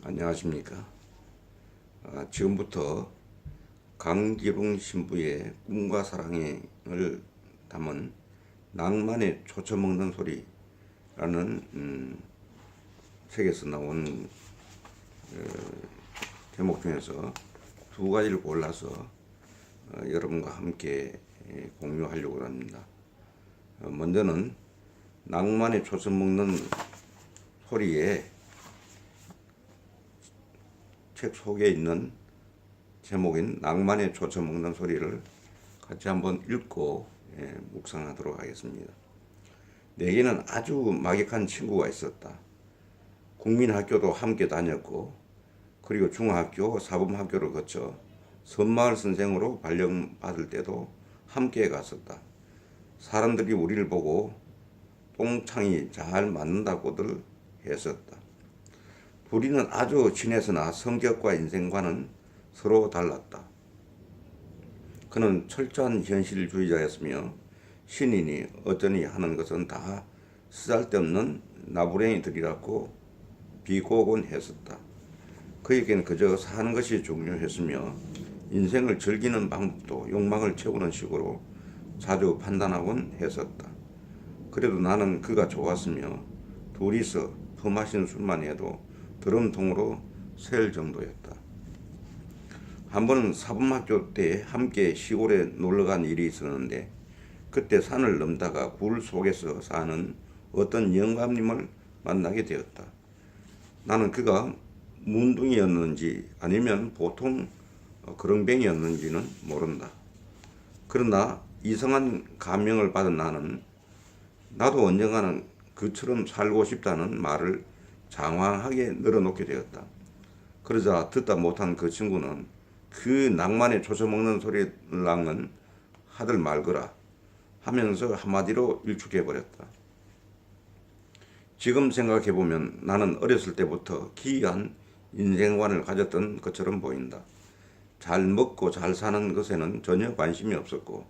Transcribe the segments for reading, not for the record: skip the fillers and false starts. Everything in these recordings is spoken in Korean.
안녕하십니까. 지금부터 강기룽 신부의 꿈과 사랑을 담은 낭만에 초쳐먹는 소리라는 책에서 나온 제목 중에서 두 가지를 골라서 여러분과 함께 공유하려고 합니다. 먼저는 낭만에 초쳐먹는 소리에 책 속에 있는 제목인 낭만에 초쳐먹는 소리를 같이 한번 읽고 묵상하도록 하겠습니다. 내게는 아주 막역한 친구가 있었다. 국민학교도 함께 다녔고 그리고 중학교, 사범학교를 거쳐 섬마을 선생으로 발령받을 때도 함께 갔었다. 사람들이 우리를 보고 똥창이 잘 맞는다고들 했었다. 둘이는 아주 친했으나 성격과 인생관은 서로 달랐다. 그는 철저한 현실주의자였으며 신인이 어쩌니 하는 것은 다 쓰잘데없는 나부랭이들이라고 비꼬곤했었다. 그에게는 그저 사는 것이 중요했으며 인생을 즐기는 방법도 욕망을 채우는 식으로 자주 판단하곤 했었다. 그래도 나는 그가 좋았으며 둘이서 퍼마신 술만 해도 드럼통으로 셀 정도였다. 한 번은 사범학교 때 함께 시골에 놀러간 일이 있었는데 그때 산을 넘다가 굴 속에서 사는 어떤 영감님을 만나게 되었다. 나는 그가 문둥이였는지 아니면 보통 그렁뱅이였는지는 모른다. 그러나 이상한 감명을 받은 나는 나도 언젠가는 그처럼 살고 싶다는 말을 장황하게 늘어놓게 되었다. 그러자 듣다 못한 그 친구는 그 낭만에 초쳐먹는 소리를 낚는 하들 말거라 하면서 한마디로 일축해버렸다. 지금 생각해보면 나는 어렸을 때부터 기이한 인생관을 가졌던 것처럼 보인다. 잘 먹고 잘 사는 것에는 전혀 관심이 없었고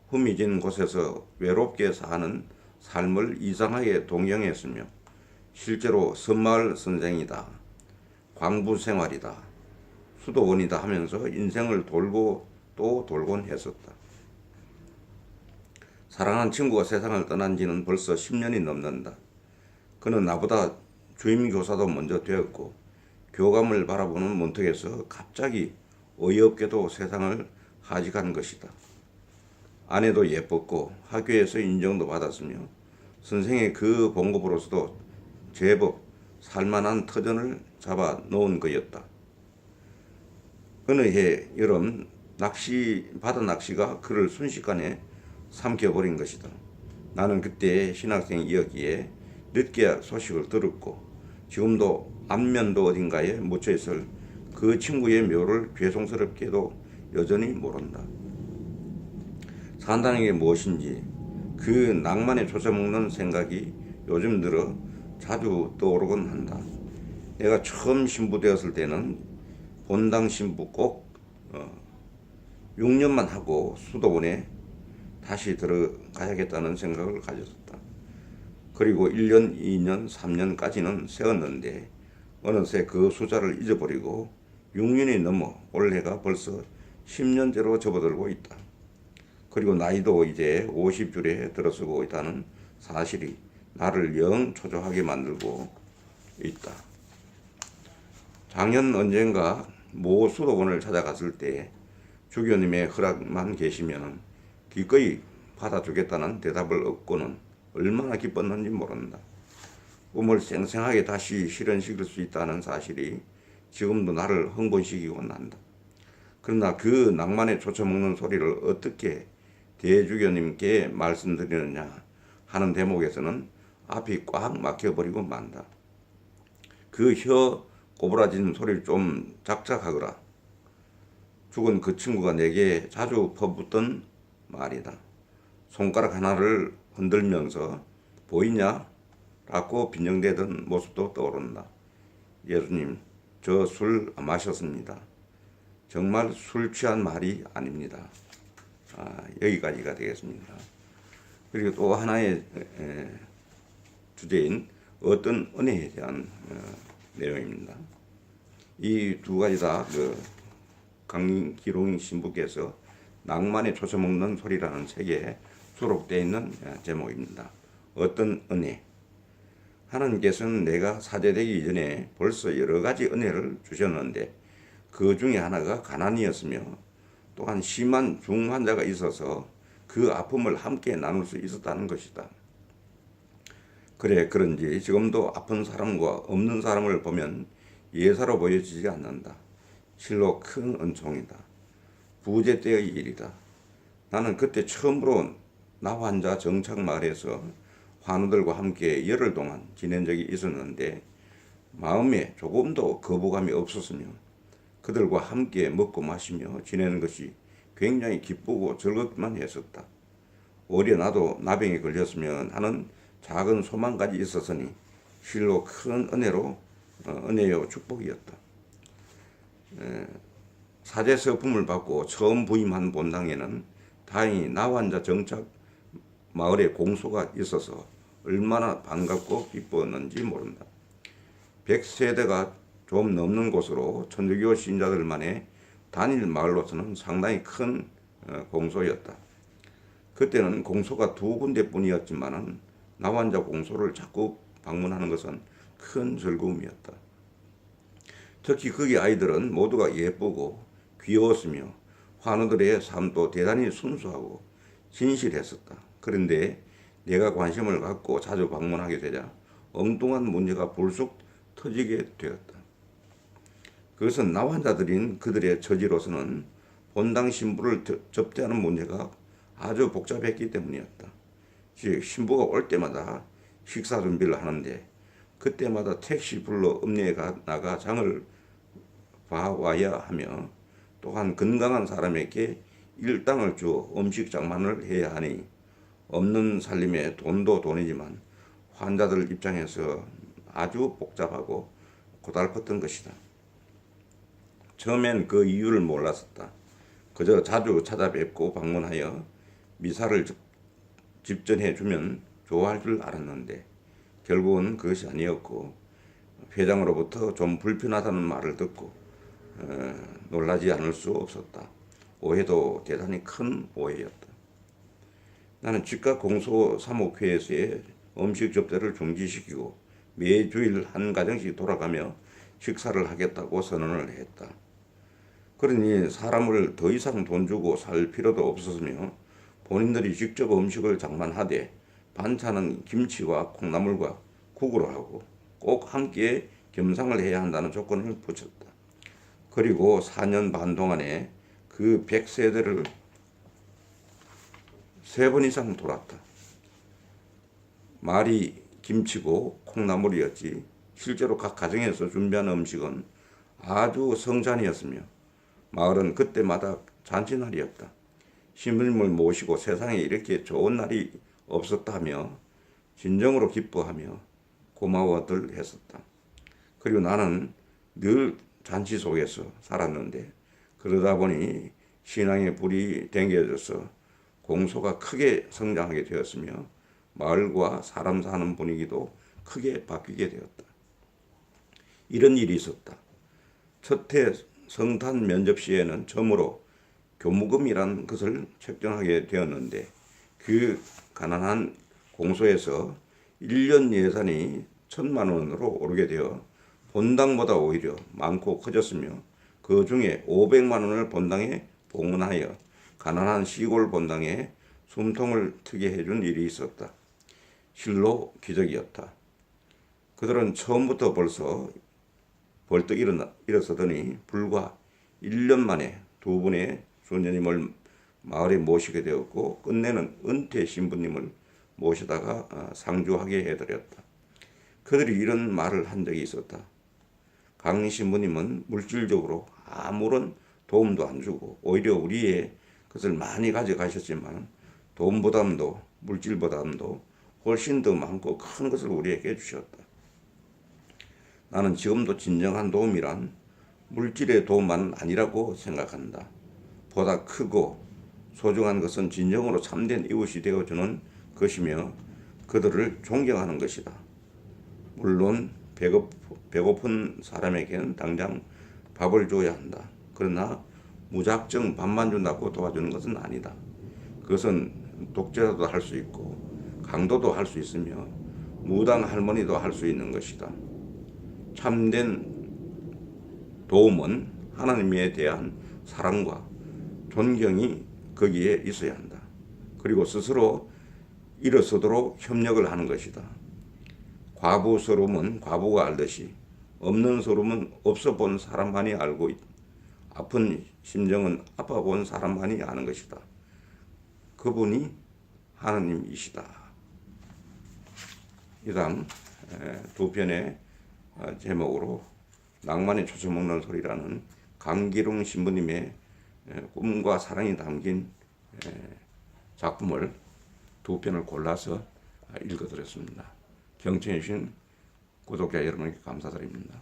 후미진 곳에서 외롭게 사는 삶을 이상하게 동경했으며 실제로 섬마을 선생이다, 광부 생활이다, 수도원이다 하면서 인생을 돌고 또 돌곤 했었다. 사랑한 친구가 세상을 떠난 지는 벌써 10년이 넘는다. 그는 나보다 주임교사도 먼저 되었고 교감을 바라보는 문턱에서 갑자기 어이없게도 세상을 하직한 것이다. 아내도 예뻤고 학교에서 인정도 받았으며 선생의 그 봉급으로서도 제법 살만한 터전을 잡아 놓은 거였다. 어느 해 여름 바다 낚시가 그를 순식간에 삼켜버린 것이다. 나는 그때 신학생이었기에 늦게야 소식을 들었고 지금도 안면도 어딘가에 묻혀있을 그 친구의 묘를 죄송스럽게도 여전히 모른다. 산다는 게 무엇인지 그 낭만에 초쳐먹는 생각이 요즘 들어 자주 떠오르곤 한다. 내가 처음 신부 되었을 때는 본당 신부 꼭 6년만 하고 수도원에 다시 들어가야겠다는 생각을 가졌었다. 그리고 1년, 2년, 3년까지는 세웠는데 어느새 그 숫자를 잊어버리고 6년이 넘어 올해가 벌써 10년째로 접어들고 있다. 그리고 나이도 이제 50줄에 들어서고 있다는 사실이 나를 영 초조하게 만들고 있다. 작년 언젠가 모 수도원을 찾아갔을 때 주교님의 허락만 계시면 기꺼이 받아주겠다는 대답을 얻고는 얼마나 기뻤는지 모른다. 꿈을 생생하게 다시 실현시킬 수 있다는 사실이 지금도 나를 흥분시키곤 한다. 그러나 그 낭만에 초쳐먹는 소리를 어떻게 대주교님께 말씀드리느냐 하는 대목에서는 앞이 꽉 막혀버리고 만다. 그 혀 꼬부라진 소리를 좀 작작하거라. 죽은 그 친구가 내게 자주 퍼붓던 말이다. 손가락 하나를 흔들면서 보이냐? 라고 빈정대던 모습도 떠오른다. 예수님, 저 술 마셨습니다. 정말 술 취한 말이 아닙니다. 여기까지가 되겠습니다. 그리고 또 하나의 주제인 어떤 은혜에 대한 내용입니다. 이 두 가지 다 강기룡 신부께서 낭만에 초쳐먹는 소리라는 책에 수록되어 있는 제목입니다. 어떤 은혜? 하나님께서는 내가 사제되기 이전에 벌써 여러 가지 은혜를 주셨는데 그 중에 하나가 가난이었으며 또한 심한 중환자가 있어서 그 아픔을 함께 나눌 수 있었다는 것이다. 그래 그런지 지금도 아픈 사람과 없는 사람을 보면 예사로 보여지지 않는다. 실로 큰 은총이다. 부재 때의 일이다. 나는 그때 처음으로 나 환자 정착 마을에서 환우들과 함께 열흘 동안 지낸 적이 있었는데 마음에 조금도 거부감이 없었으며 그들과 함께 먹고 마시며 지내는 것이 굉장히 기쁘고 즐겁기만 했었다. 오히려 나도 나병에 걸렸으면 하는 작은 소망까지 있었으니 실로 큰 은혜요 축복이었다. 사제 서품을 받고 처음 부임한 본당에는 다행히 나 환자 정착 마을에 공소가 있어서 얼마나 반갑고 기뻤는지 모른다. 100세대가 좀 넘는 곳으로 천주교 신자들만의 단일 마을로서는 상당히 큰 공소였다. 그때는 공소가 두 군데뿐이었지만은 나 환자 공소를 자꾸 방문하는 것은 큰 즐거움이었다. 특히 거기 아이들은 모두가 예쁘고 귀여웠으며 환우들의 삶도 대단히 순수하고 진실했었다. 그런데 내가 관심을 갖고 자주 방문하게 되자 엉뚱한 문제가 불쑥 터지게 되었다. 그것은 나 환자들인 그들의 처지로서는 본당 신부를 접대하는 문제가 아주 복잡했기 때문이었다. 즉 신부가 올 때마다 식사 준비를 하는데 그때마다 택시 불러 읍내에 나가 장을 봐와야 하며 또한 건강한 사람에게 일당을 주어 음식 장만을 해야 하니 없는 살림에 돈도 돈이지만 환자들 입장에서 아주 복잡하고 고달팠던 것이다. 처음엔 그 이유를 몰랐었다. 그저 자주 찾아뵙고 방문하여 미사를 집전해주면 좋아할 줄 알았는데 결국은 그것이 아니었고 회장으로부터 좀 불편하다는 말을 듣고 놀라지 않을 수 없었다. 오해도 대단히 큰 오해였다. 나는 즉각 공소 사목회에서의 음식 접대를 중지시키고 매주일 한 가정씩 돌아가며 식사를 하겠다고 선언을 했다. 그러니 사람을 더 이상 돈 주고 살 필요도 없었으며 본인들이 직접 음식을 장만하되 반찬은 김치와 콩나물과 국으로 하고 꼭 함께 겸상을 해야 한다는 조건을 붙였다. 그리고 4년 반 동안에 그 100세대를 3번 이상 돌았다. 말이 김치고 콩나물이었지 실제로 각 가정에서 준비한 음식은 아주 성찬이었으며 마을은 그때마다 잔치날이었다. 신부님을 모시고 세상에 이렇게 좋은 날이 없었다며 진정으로 기뻐하며 고마워들 했었다. 그리고 나는 늘 잔치 속에서 살았는데 그러다 보니 신앙의 불이 댕겨져서 공소가 크게 성장하게 되었으며 마을과 사람 사는 분위기도 크게 바뀌게 되었다. 이런 일이 있었다. 첫해 성탄 면접 시에는 처음으로 교무금이라는 것을 책정하게 되었는데 그 가난한 공소에서 1년 예산이 1,000만 원으로 오르게 되어 본당보다 오히려 많고 커졌으며 그 중에 500만 원을 본당에 봉헌하여 가난한 시골 본당에 숨통을 트게 해준 일이 있었다. 실로 기적이었다. 그들은 처음부터 벌써 벌떡 일어서더니 불과 1년 만에 두 분의 수녀님을 마을에 모시게 되었고 끝내는 은퇴 신부님을 모시다가 상주하게 해드렸다. 그들이 이런 말을 한 적이 있었다. 강 신부님은 물질적으로 아무런 도움도 안 주고 오히려 우리의 것을 많이 가져가셨지만 돈 부담도 물질 부담도 훨씬 더 많고 큰 것을 우리에게 해주셨다. 나는 지금도 진정한 도움이란 물질의 도움만 아니라고 생각한다. 보다 크고 소중한 것은 진정으로 참된 이웃이 되어주는 것이며 그들을 존경하는 것이다. 물론 배고픈 사람에게는 당장 밥을 줘야 한다. 그러나 무작정 밥만 준다고 도와주는 것은 아니다. 그것은 독재자도 할 수 있고 강도도 할 수 있으며 무당 할머니도 할 수 있는 것이다. 참된 도움은 하나님에 대한 사랑과 존경이 거기에 있어야 한다. 그리고 스스로 일어서도록 협력을 하는 것이다. 과부 서름은 과부가 알듯이 없는 서름은 없어 본 사람만이 알고 아픈 심정은 아파 본 사람만이 아는 것이다. 그분이 하나님이시다. 이다음 두 편의 제목으로 낭만이 초초 먹는 소리라는 강기룡 신부님의 꿈과 사랑이 담긴 작품을 두 편을 골라서 읽어드렸습니다. 경청해 주신 구독자 여러분께 감사드립니다.